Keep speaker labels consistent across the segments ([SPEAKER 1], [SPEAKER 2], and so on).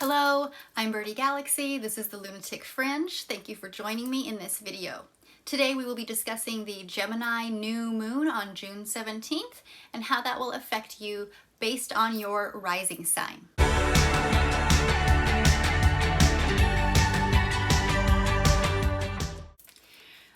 [SPEAKER 1] Hello, I'm Birdie Galaxy. This is the Lunatic Fringe. Thank you for joining me in this video. Today we will be discussing the Gemini new moon on June 17th and how that will affect you based on your rising sign.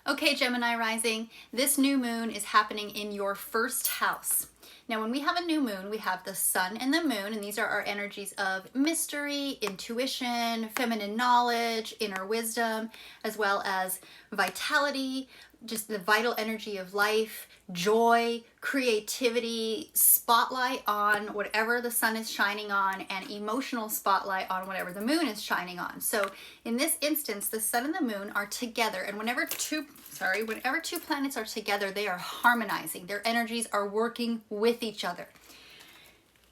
[SPEAKER 1] Okay, Gemini rising, this new moon is happening in your first house. Now, when we have a new moon, we have the sun and the moon, and these are our energies of mystery, intuition, feminine knowledge, inner wisdom, as well as vitality, just the vital energy of life, joy, creativity, spotlight on whatever the sun is shining on, and emotional spotlight on whatever the moon is shining on. So in this instance, the sun and the moon are together, and whenever two planets are together, they are harmonizing. Their energies are working with each other.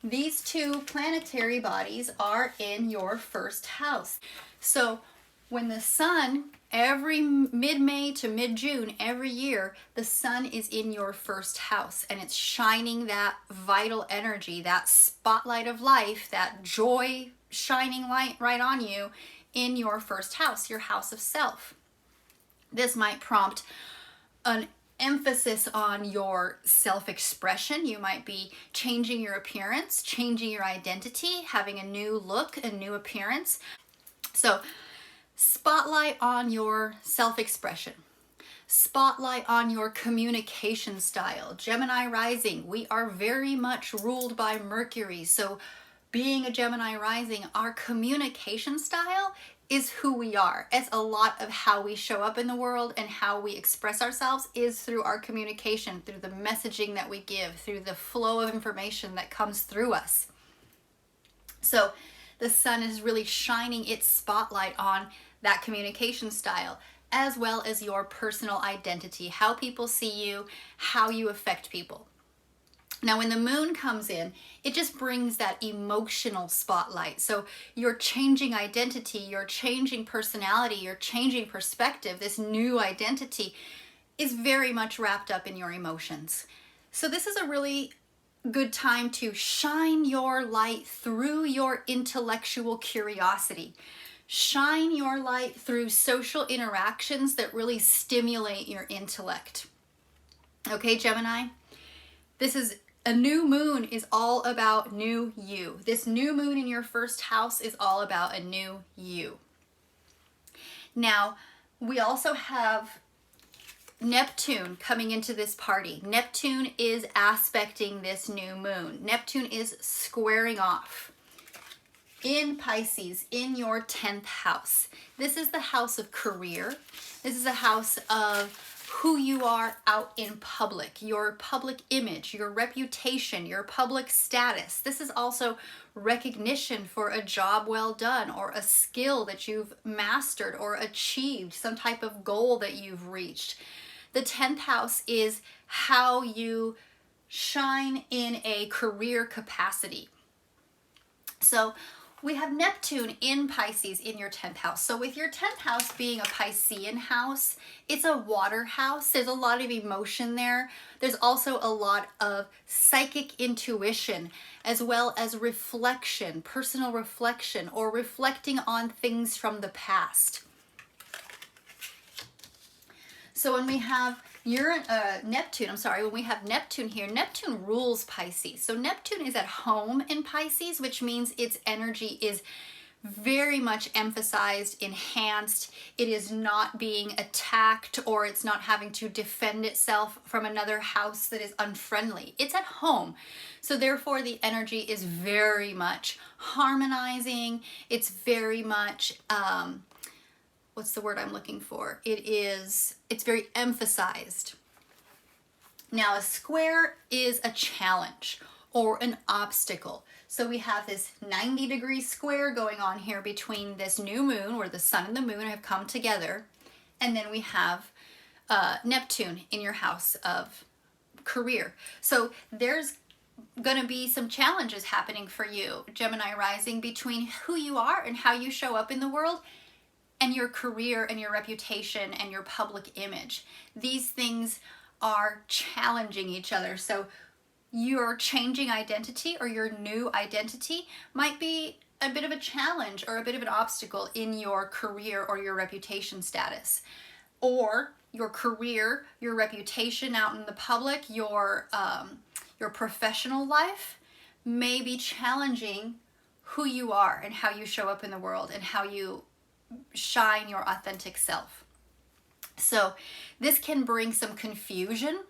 [SPEAKER 1] These two planetary bodies are in your first house. So when the sun, every mid-May to mid-June every year, the sun is in your first house and it's shining that vital energy, that spotlight of life, that joy shining light right on you in your first house, your house of self. This might prompt an emphasis on your self-expression. You might be changing your appearance, changing your identity, having a new look, a new appearance. So spotlight on your self-expression. Spotlight on your communication style. Gemini rising, we are very much ruled by Mercury. So being a Gemini rising, our communication style is who we are. It's a lot of how we show up in the world and how we express ourselves is through our communication, through the messaging that we give, through the flow of information that comes through us. So the sun is really shining its spotlight on that communication style, as well as your personal identity, how people see you, how you affect people. Now, when the moon comes in, it just brings that emotional spotlight. So you're changing identity, you're changing personality, you're changing perspective. This new identity is very much wrapped up in your emotions. So this is a really good time to shine your light through your intellectual curiosity. Shine your light through social interactions that really stimulate your intellect. Okay, Gemini? A new moon is all about new you. This new moon in your first house is all about a new you. Now, we also have Neptune coming into this party. Neptune is aspecting this new moon. Neptune is squaring off in Pisces, in your 10th house. This is the house of career. This is a house of who you are out in public, your public image, your reputation, your public status. This is also recognition for a job well done or a skill that you've mastered or achieved, some type of goal that you've reached. The 10th house is how you shine in a career capacity. So we have Neptune in Pisces in your 10th house. So with your 10th house being a Piscean house, it's a water house. There's a lot of emotion there. There's also a lot of psychic intuition, as well as reflection, personal reflection, or reflecting on things from the past. So when we have when we have Neptune here, Neptune rules Pisces. So Neptune is at home in Pisces, which means its energy is very much emphasized, enhanced. It is not being attacked, or it's not having to defend itself from another house that is unfriendly. It's at home. So therefore the energy is very much harmonizing. It's very much, what's the word I'm looking for? It's very emphasized. Now, a square is a challenge or an obstacle. So we have this 90-degree square going on here between this new moon, where the sun and the moon have come together, and then we have Neptune in your house of career. So there's going to be some challenges happening for you, Gemini rising, between who you are and how you show up in the world and your career and your reputation and your public image. These things are challenging each other. So your changing identity or your new identity might be a bit of a challenge or a bit of an obstacle in your career or your reputation status, or your career, your reputation out in the public, your professional life may be challenging who you are and how you show up in the world and how you shine your authentic self. So this can bring some confusion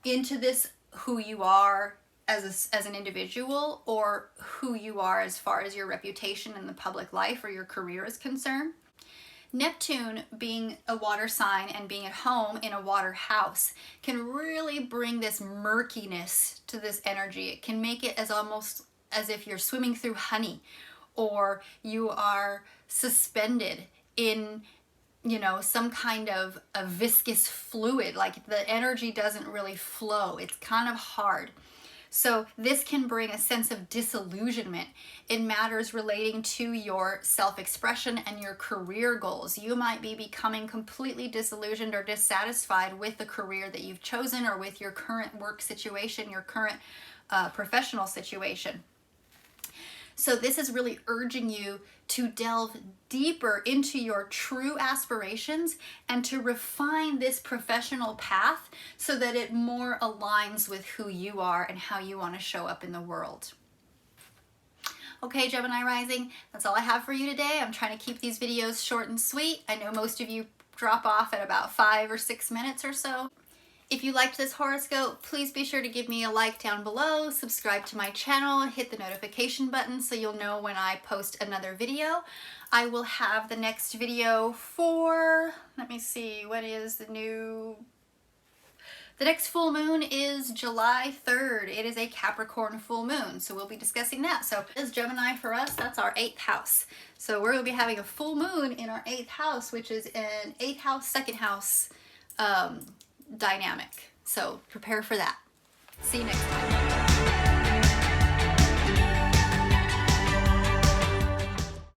[SPEAKER 1] into this, who you are as an individual, or who you are as far as your reputation in the public life or your career is concerned. Neptune, being a water sign and being at home in a water house, can really bring this murkiness to this energy. It can make it as almost as if you're swimming through honey, or you are suspended in, you know, some kind of a viscous fluid, like the energy doesn't really flow. It's kind of hard. So this can bring a sense of disillusionment in matters relating to your self-expression and your career goals. You might be becoming completely disillusioned or dissatisfied with the career that you've chosen, or with your current work situation, your current professional situation. So this is really urging you to delve deeper into your true aspirations and to refine this professional path so that it more aligns with who you are and how you want to show up in the world. Okay, Gemini rising, that's all I have for you today. I'm trying to keep these videos short and sweet. I know most of you drop off at about 5 or 6 minutes or so. If you liked this horoscope, please be sure to give me a like down below, subscribe to my channel, hit the notification button so you'll know when I post another video. I will have the next video for, let me see, what is the next full moon is July 3rd. It is a Capricorn full moon, so we'll be discussing that. So as Gemini for us, that's our 8th house. So we're going to be having a full moon in our 8th house, which is an 8th house, 2nd house dynamic. So prepare for that. See you next time.